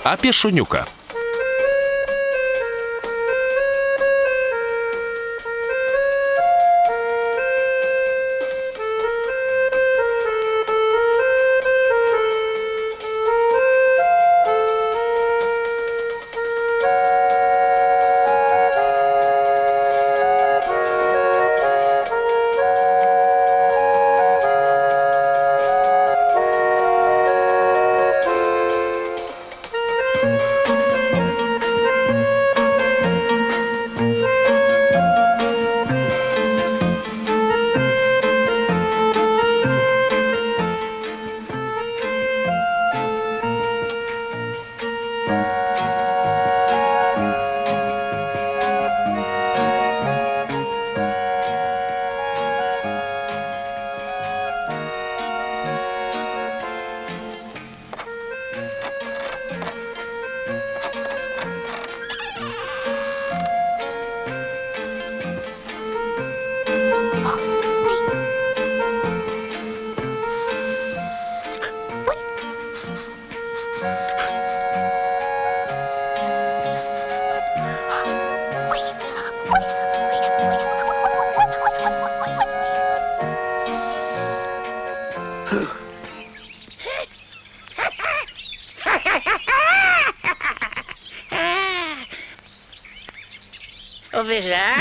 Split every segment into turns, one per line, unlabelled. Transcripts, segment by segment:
apie šuniuką.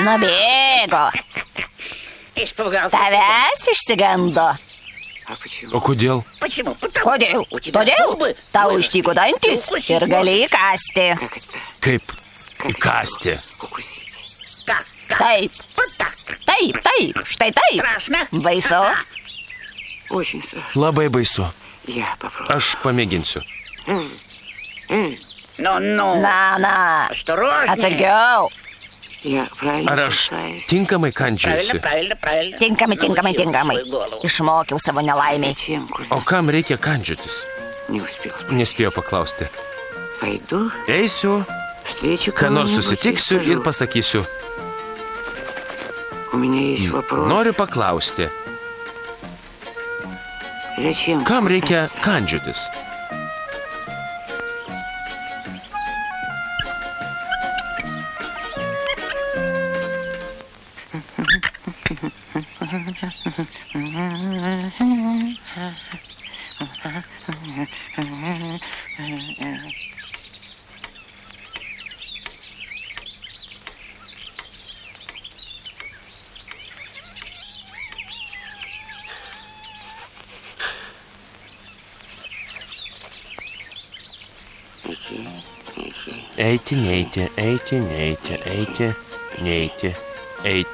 Nubėgo. Tavęs išsigando.
O kodėl?
Kodėl? Todėl tau ištiko dantis ir gali įkąsti.
Kaip įkąsti?
Taip. Taip, taip, štai taip. Baisu.
Labai baisu. Aš pamėginsiu.
Na, atsargiau.
Ar aš tinkamai kandžiuosi?
Tinkamai. Išmokiau savo nelaimiai.
O kam reikia kandžiotis? Nespėjau paklausti. Eisiu, ką nors susitiksiu ir pasakysiu. Noriu paklausti. Kam reikia kandžiotis? Eiti, neiti, eiti, neiti, eiti, neiti, eiti.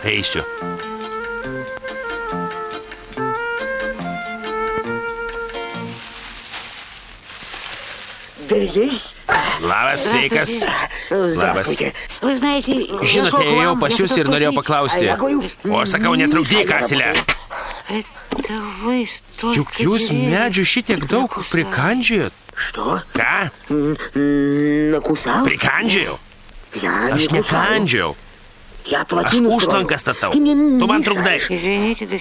Eisiu. Labas, sveikas. Labas. Žinote, ėjau pas jūs ir norėjau paklausti. O sakau, netrukdyk, asilę. Juk jūs medžių šitiek daug prikandžiojot. Ką? Prikandžiojau? Aš nekandžiojau. Aš užtvanką statau. Tu man trukdai.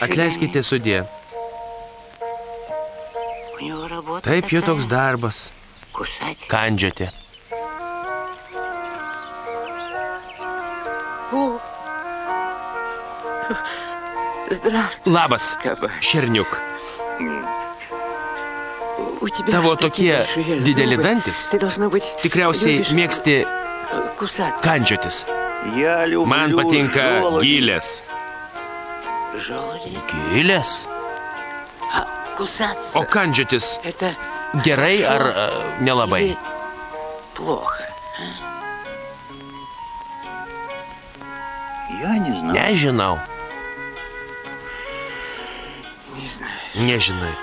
Atleiskite, sudie. Taip, jo toks darbas. Kandžioti. Labas, šerniuk. Tavo tokie dideli dantis. Tikriausiai mėgsti kandžiotis. Man patinka gilės. Gilės? O kandžiotis gerai ar nelabai? Nežinau. Nežinai.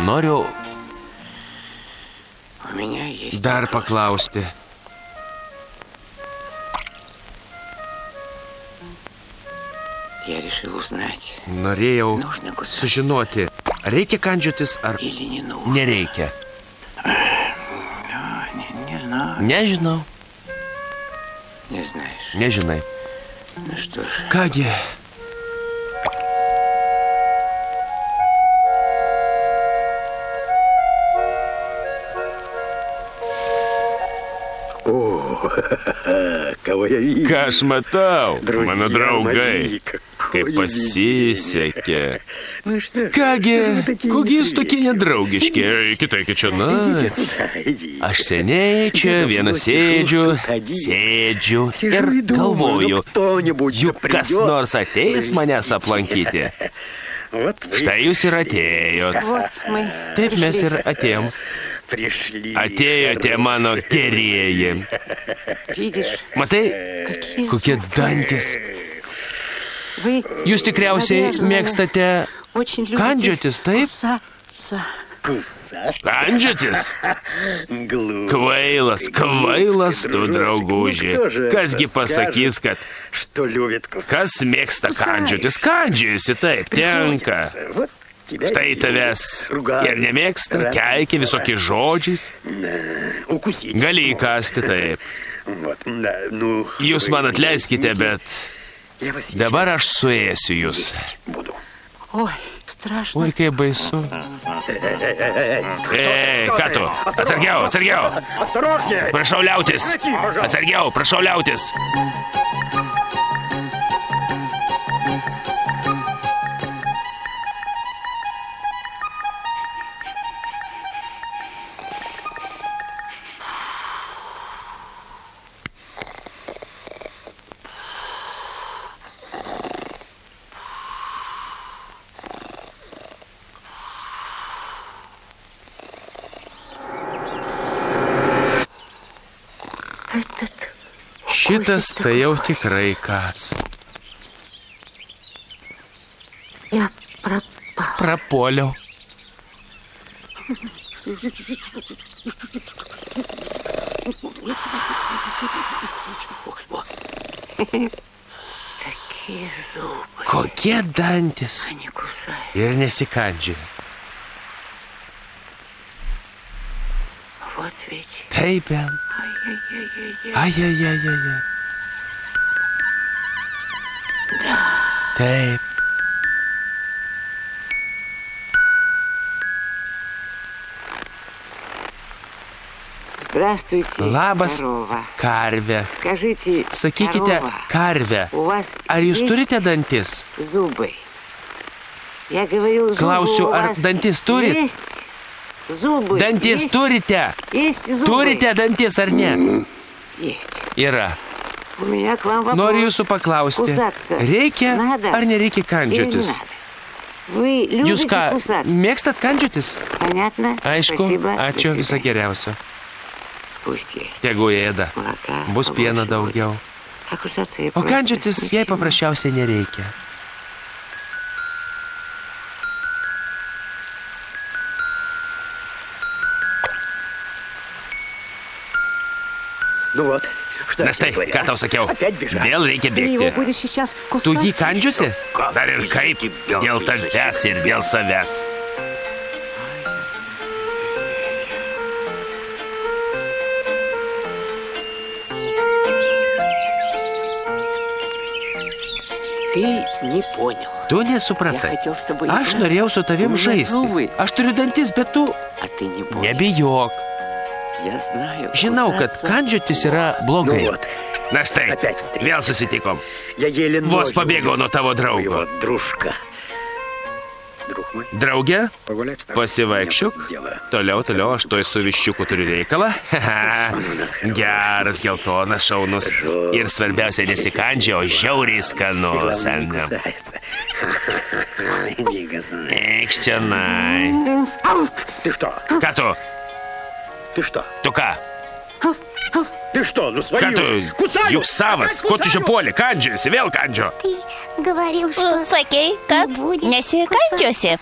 Noriu dar paklausti. Norėjau sužinoti, reikia kandžiotis ar nereikia. Nežinau. Nežinai. Kągi. Ką aš matau, mano draugai, kaip pasisekė. Kągi, kokie jūs tokie nedraugiški, kitaip čia, na. Aš seniai čia vienas sėdžiu ir galvoju, juk kas nors ateis manęs aplankyti. Štai jūs ir atėjot. Taip mes ir atėjom. Atėjote mano gerieji. Matai, kokie dantis. Jūs tikriausiai mėgstate kandžiotis, taip? Kandžiotis? Kvailas tu, drauguži. Kasgi pasakys, kad kas mėgsta kandžiotis? Kandžiojasi, taip, tenka. Štai tavęs ir nemėgsta, keikia visokiais žodžiais. Gali įkasti, taip. Jūs man atleiskite, bet dabar aš suėsiu jūs. Oi, kaip baisu. Ką tu? Atsargiau. Prašau liautis. Atsargiau, prašau liautis. Šitas tai jau tikrai kas. Prapuoliau. Kokie dantis. Ir nesikandžia. Taip, Ben. Ai. Taip. Labas, karve. Sakykite, karve, ar jūs turite dantis? Klausiu, ar dantis turit? Dantis turite? Turite dantis ar ne? Yra. Noriu jūsų paklausti, reikia ar nereikia kandžiotis? Jūs ką, mėgstat kandžiotis? Aišku, ačiū, visą geriausio. Tegu ėda, bus pieno daugiau. O kandžiotis jai paprasčiausiai nereikia. Na štai, ką tau sakiau, vėl reikia bėgti. Tu jį kandžiusi? Dar ir kaip, dėl tavęs ir dėl savęs. Tu nesupratai. Aš norėjau su tavim žaisti. Aš turiu dantis, bet tu nebijok. Žinau, kad kandžiotis yra blogai. Na štai, vėl susitikom. Vos pabėgau nuo tavo draugo. Draugė, pasivaikščiuk. Toliau, aš toj su viščiuku turiu reikalą. Geras, geltonas, šaunus. Ir svarbiausia, nesikandžia, o žiauriai skanus. Eikš čianai. Ką tu? Tu ką? Ką tu? Juk savas. Ko tu čia puoli? Kandžiuosi, vėl kandžio.
Sakei, kad nesikandžiosi.